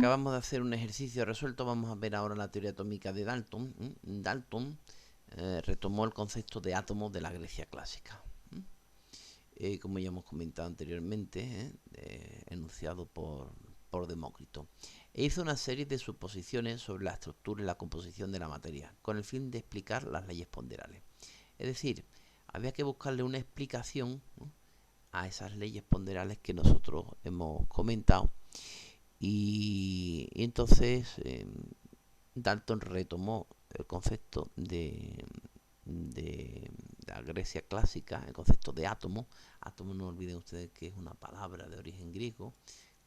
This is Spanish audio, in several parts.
acabamos de hacer un ejercicio resuelto. Vamos a ver ahora la teoría atómica de Dalton. Dalton retomó el concepto de átomo de la Grecia clásica. Como ya hemos comentado anteriormente, enunciado por Demócrito. E hizo una serie de suposiciones sobre la estructura y la composición de la materia, con el fin de explicar las leyes ponderales. Es decir, había que buscarle una explicación, ¿no?, a esas leyes ponderales que nosotros hemos comentado. Y entonces Dalton retomó el concepto de la Grecia clásica, el concepto de átomo. Átomo, no olviden ustedes que es una palabra de origen griego.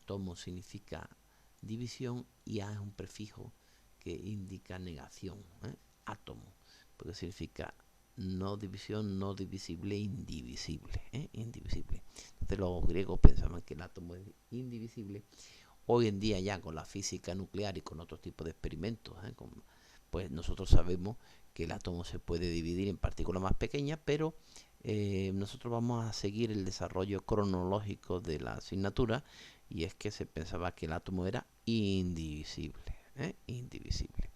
Tomo significa división y a es un prefijo que indica negación. Átomo, porque significa no división, no divisible, indivisible. Indivisible. Entonces los griegos pensaban que el átomo es indivisible. Hoy en día ya con la física nuclear y con otros tipos de experimentos, pues nosotros sabemos que el átomo se puede dividir en partículas más pequeñas, pero nosotros vamos a seguir el desarrollo cronológico de la asignatura, y es que se pensaba que el átomo era indivisible. Indivisible.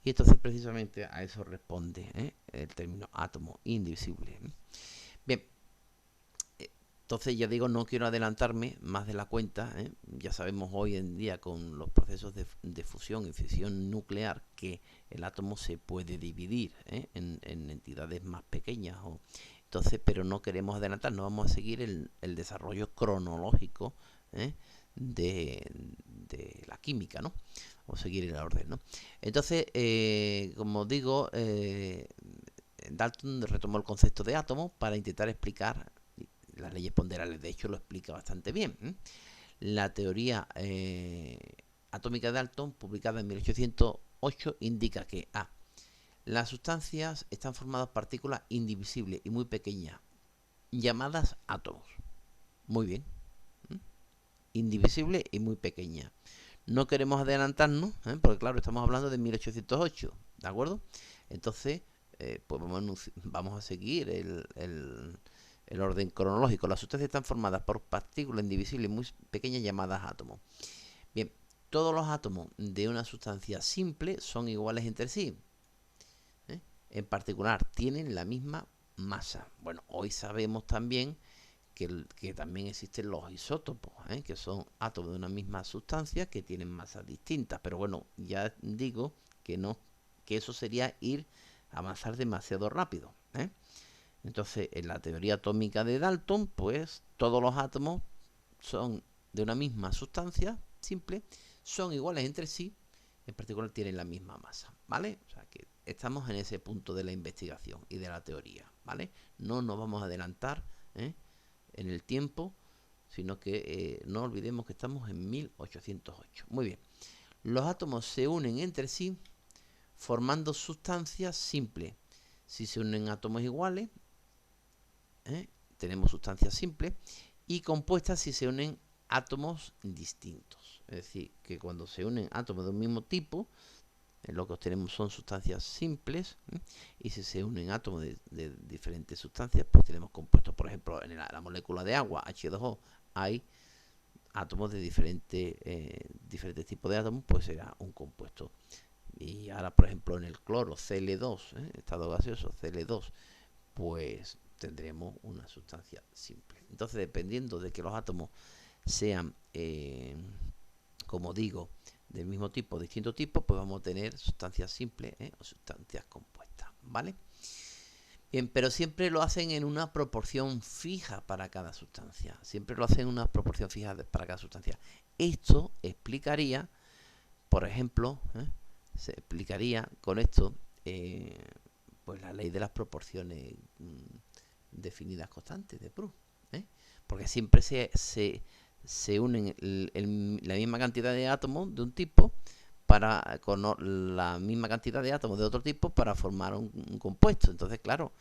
Y entonces precisamente a eso responde el término átomo indivisible. Bien, entonces ya digo, no quiero adelantarme más de la cuenta. Ya sabemos hoy en día con los procesos de fusión y fisión nuclear que el átomo se puede dividir en entidades más pequeñas. Entonces, pero no queremos adelantar, no vamos a seguir el desarrollo cronológico de la química, ¿no? Vamos a seguir el orden, ¿no? Entonces, como digo, Dalton retomó el concepto de átomo para intentar explicar las leyes ponderales. De hecho, lo explica bastante bien. La teoría atómica de Dalton, publicada en 1808, indica que A. Las sustancias están formadas por partículas indivisibles y muy pequeñas, llamadas átomos. Muy bien. Indivisibles y muy pequeñas. No queremos adelantarnos, porque claro, estamos hablando de 1808, ¿de acuerdo? Entonces, pues vamos a seguir el orden cronológico. Las sustancias están formadas por partículas indivisibles muy pequeñas llamadas átomos. Bien, todos los átomos de una sustancia simple son iguales entre sí. En particular, tienen la misma masa. Bueno, hoy sabemos también que también existen los isótopos, que son átomos de una misma sustancia que tienen masas distintas. Pero bueno, ya digo que no, que eso sería avanzar demasiado rápido. Entonces, en la teoría atómica de Dalton, pues todos los átomos son de una misma sustancia simple, son iguales entre sí, en particular tienen la misma masa, ¿vale? O sea que estamos en ese punto de la investigación y de la teoría, ¿vale? No nos vamos a adelantar en el tiempo, sino que no olvidemos que estamos en 1808. Muy bien. Los átomos se unen entre sí formando sustancias simples. Si se unen átomos iguales, tenemos sustancias simples, y compuestas si se unen átomos distintos. Es decir, que cuando se unen átomos de un mismo tipo, lo que obtenemos son sustancias simples, y si se unen átomos de diferentes sustancias, pues tenemos compuestos. Por ejemplo, en la molécula de agua, H2O, hay átomos de diferentes tipos de átomos, pues será un compuesto. Y ahora, por ejemplo, en el cloro, Cl2, estado gaseoso, Cl2, pues tendremos una sustancia simple. Entonces, dependiendo de que los átomos sean, como digo, del mismo tipo, distinto tipo, pues vamos a tener sustancias simples o sustancias compuestas, ¿vale? Bien, pero siempre lo hacen en una proporción fija para cada sustancia. Siempre lo hacen en una proporción fija para cada sustancia. Esto explicaría, por ejemplo, se explicaría con esto, pues la ley de las proporciones definidas constantes de Proust, porque siempre se unen la misma cantidad de átomos de un tipo con la misma cantidad de átomos de otro tipo para formar un compuesto. Entonces, claro,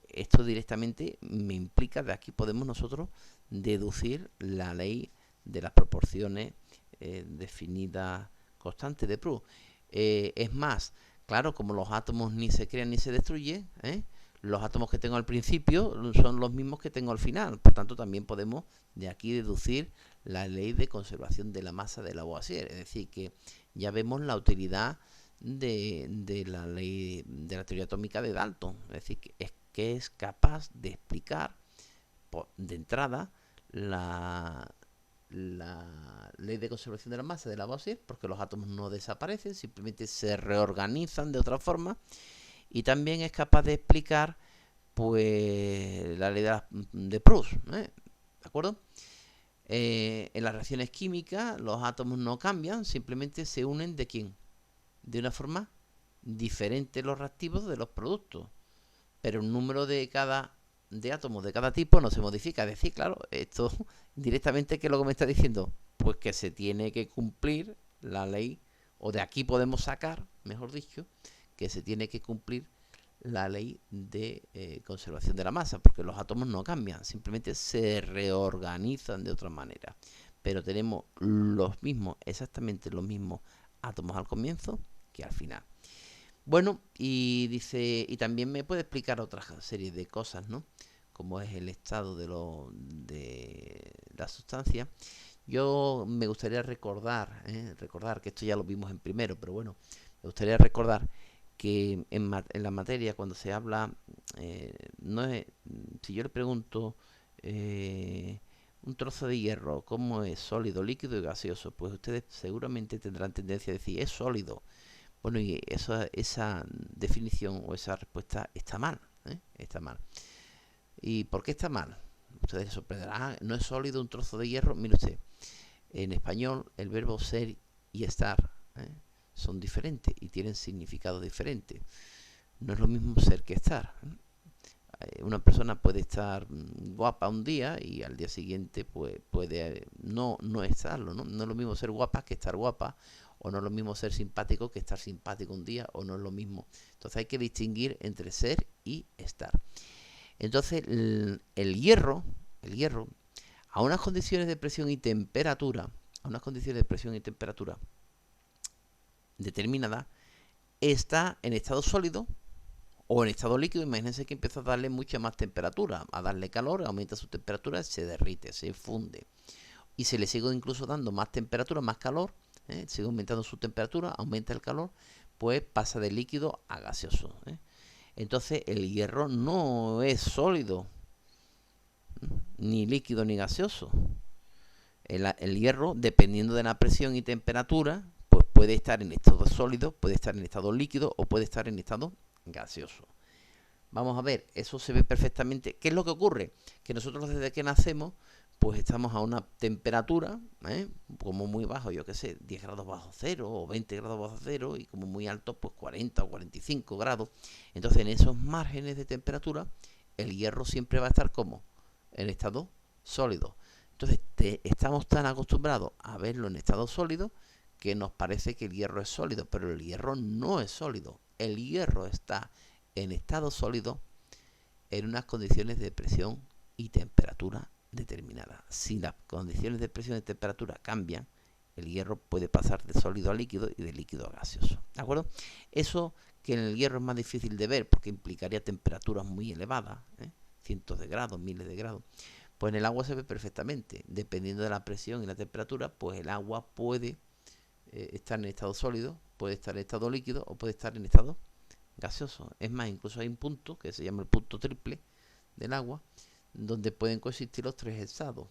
esto directamente me implica, de aquí podemos nosotros deducir la ley de las proporciones definidas constantes de Proust. Es más, claro, como los átomos ni se crean ni se destruyen, Los átomos que tengo al principio son los mismos que tengo al final. Por tanto, también podemos de aquí deducir la ley de conservación de la masa de Lavoisier. Es decir, que ya vemos la utilidad de la ley de la teoría atómica de Dalton. Es decir, que es capaz de explicar de entrada la ley de conservación de la masa de Lavoisier, porque los átomos no desaparecen, simplemente se reorganizan de otra forma, y también es capaz de explicar pues la ley de Proust, ¿de acuerdo? En las reacciones químicas los átomos no cambian, simplemente se unen ¿de quién? De una forma diferente los reactivos de los productos, pero el número de átomos de cada tipo no se modifica. Es decir, claro, esto directamente, ¿qué es lo que me está diciendo? Pues que se tiene que cumplir la ley, o de aquí podemos sacar, mejor dicho, que se tiene que cumplir la ley de conservación de la masa, porque los átomos no cambian, simplemente se reorganizan de otra manera. Pero tenemos los mismos, exactamente los mismos átomos al comienzo que al final. Bueno, y dice, y también me puede explicar otra serie de cosas, ¿no? Como es el estado de la sustancia. Yo me gustaría recordar que esto ya lo vimos en primero, pero bueno, me gustaría recordar que en la materia, cuando se habla, no es, si yo le pregunto un trozo de hierro, ¿cómo es? Sólido, líquido y gaseoso, pues ustedes seguramente tendrán tendencia a decir, es sólido. Bueno, y esa definición o esa respuesta está mal, está mal. ¿Y por qué está mal? Ustedes se sorprenderán, no es sólido un trozo de hierro. Mire usted, en español el verbo ser y estar son diferentes y tienen significado diferente. No es lo mismo ser que estar. Una persona puede estar guapa un día y al día siguiente pues puede no estarlo, ¿no? No es lo mismo ser guapa que estar guapa, o no es lo mismo ser simpático que estar simpático un día, o no es lo mismo. Entonces hay que distinguir entre ser y estar. Entonces el hierro, a unas condiciones de presión y temperatura, determinadas, está en estado sólido o en estado líquido. Imagínense que empieza a darle mucha más temperatura, a darle calor, aumenta su temperatura, se derrite, se funde. Y se le sigue incluso dando más temperatura, más calor, sigue aumentando su temperatura, aumenta el calor, pues pasa de líquido a gaseoso. Entonces el hierro no es sólido, ni líquido ni gaseoso. El hierro, dependiendo de la presión y temperatura, pues puede estar en estado sólido, puede estar en estado líquido o puede estar en estado gaseoso. Vamos a ver, eso se ve perfectamente. ¿Qué es lo que ocurre? Que nosotros desde que nacemos, pues estamos a una temperatura, como muy bajo, yo qué sé, 10 grados bajo cero o 20 grados bajo cero, y como muy alto, pues 40 o 45 grados. Entonces, en esos márgenes de temperatura, el hierro siempre va a estar como en estado sólido. Entonces, estamos tan acostumbrados a verlo en estado sólido que nos parece que el hierro es sólido, pero el hierro no es sólido. El hierro está en estado sólido en unas condiciones de presión y temperatura determinadas. Si las condiciones de presión y temperatura cambian, el hierro puede pasar de sólido a líquido y de líquido a gaseoso. ¿De acuerdo? Eso que en el hierro es más difícil de ver porque implicaría temperaturas muy elevadas, cientos de grados, miles de grados. Pues en el agua se ve perfectamente. Dependiendo de la presión y la temperatura, pues el agua puede estar en estado sólido, puede estar en estado líquido o puede estar en estado gaseoso. Es más, incluso hay un punto que se llama el punto triple del agua, donde pueden coexistir los tres estados.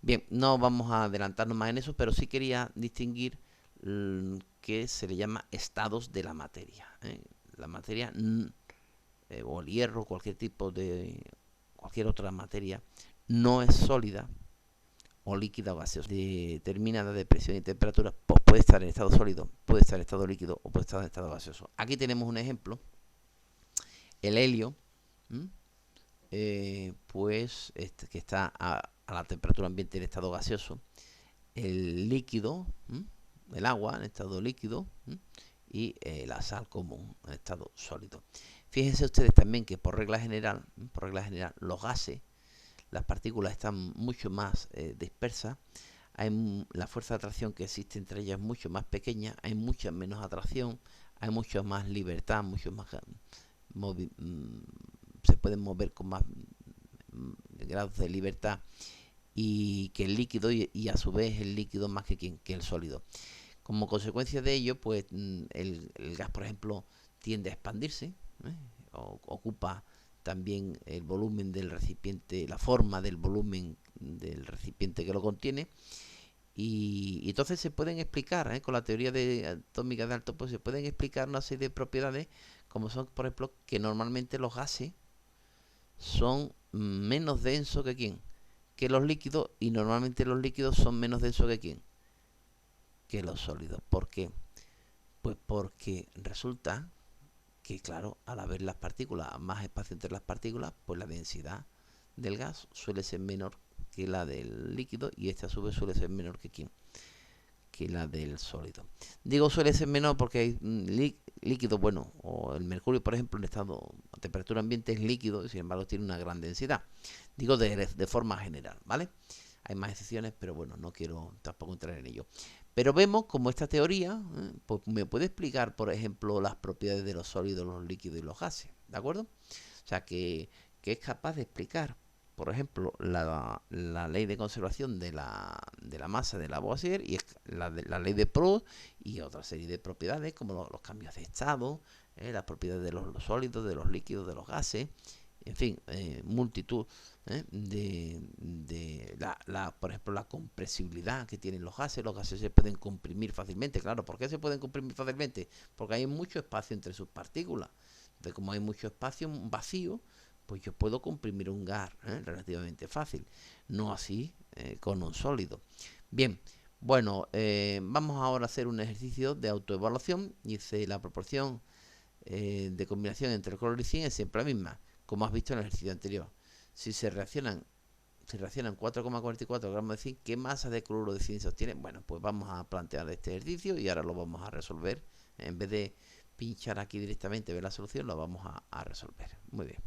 Bien, no vamos a adelantarnos más en eso, pero sí quería distinguir que se le llama estados de la materia. La materia, o el hierro, cualquier otra materia, no es sólida o líquida o gaseosa. Determinada de presión y temperatura, pues puede estar en estado sólido, puede estar en estado líquido o puede estar en estado gaseoso. Aquí tenemos un ejemplo. El helio, pues que está a la temperatura ambiente en estado gaseoso. El líquido, el agua en estado líquido, y la sal común en estado sólido. Fíjense ustedes también que por regla general, los gases, las partículas están mucho más dispersas. La fuerza de atracción que existe entre ellas es mucho más pequeña, hay mucha menos atracción, hay mucha más libertad, mucho más se pueden mover con más grados de libertad y que el líquido, y a su vez el líquido más que el sólido. Como consecuencia de ello, pues el gas, por ejemplo, tiende a expandirse, ¿eh? Ocupa también el volumen del recipiente, la forma del volumen del recipiente que lo contiene, y entonces se pueden explicar, con la teoría atómica de alto, pues se pueden explicar una serie de propiedades, como son, por ejemplo, que normalmente los gases son menos densos que quién, que los líquidos, y normalmente los líquidos son menos densos que quién, que los sólidos. ¿Por qué? Pues porque resulta que, claro, al haber las partículas, más espacio entre las partículas, pues la densidad del gas suele ser menor que la del líquido, y este a su vez suele ser menor que quién, que la del sólido. Digo suele ser menor porque hay líquido, bueno, o el mercurio, por ejemplo, en estado a temperatura ambiente es líquido y sin embargo tiene una gran densidad. Digo de forma general, ¿vale? Hay más excepciones, pero bueno, no quiero tampoco entrar en ello. Pero vemos como esta teoría, pues me puede explicar, por ejemplo, las propiedades de los sólidos, los líquidos y los gases, ¿de acuerdo? O sea, que es capaz de explicar, por ejemplo, la ley de conservación de la masa de Lavoisier, y la ley de Proust, y otra serie de propiedades como los cambios de estado, las propiedades de los sólidos, de los líquidos, de los gases, en fin, multitud por ejemplo, la compresibilidad que tienen los gases. Los gases se pueden comprimir fácilmente. Claro, ¿por qué se pueden comprimir fácilmente? Porque hay mucho espacio entre sus partículas. Entonces, como hay mucho espacio vacío, pues yo puedo comprimir un gas relativamente fácil. No así con un sólido. Bien, bueno, vamos ahora a hacer un ejercicio de autoevaluación. Dice: la proporción de combinación entre el cloro y zinc es siempre la misma, como has visto en el ejercicio anterior. Si reaccionan 4,44 gramos de zinc, ¿qué masa de cloruro de zinc se obtiene? Bueno, pues vamos a plantear este ejercicio y ahora lo vamos a resolver. En vez de pinchar aquí directamente, ver la solución, lo vamos a resolver. Muy bien.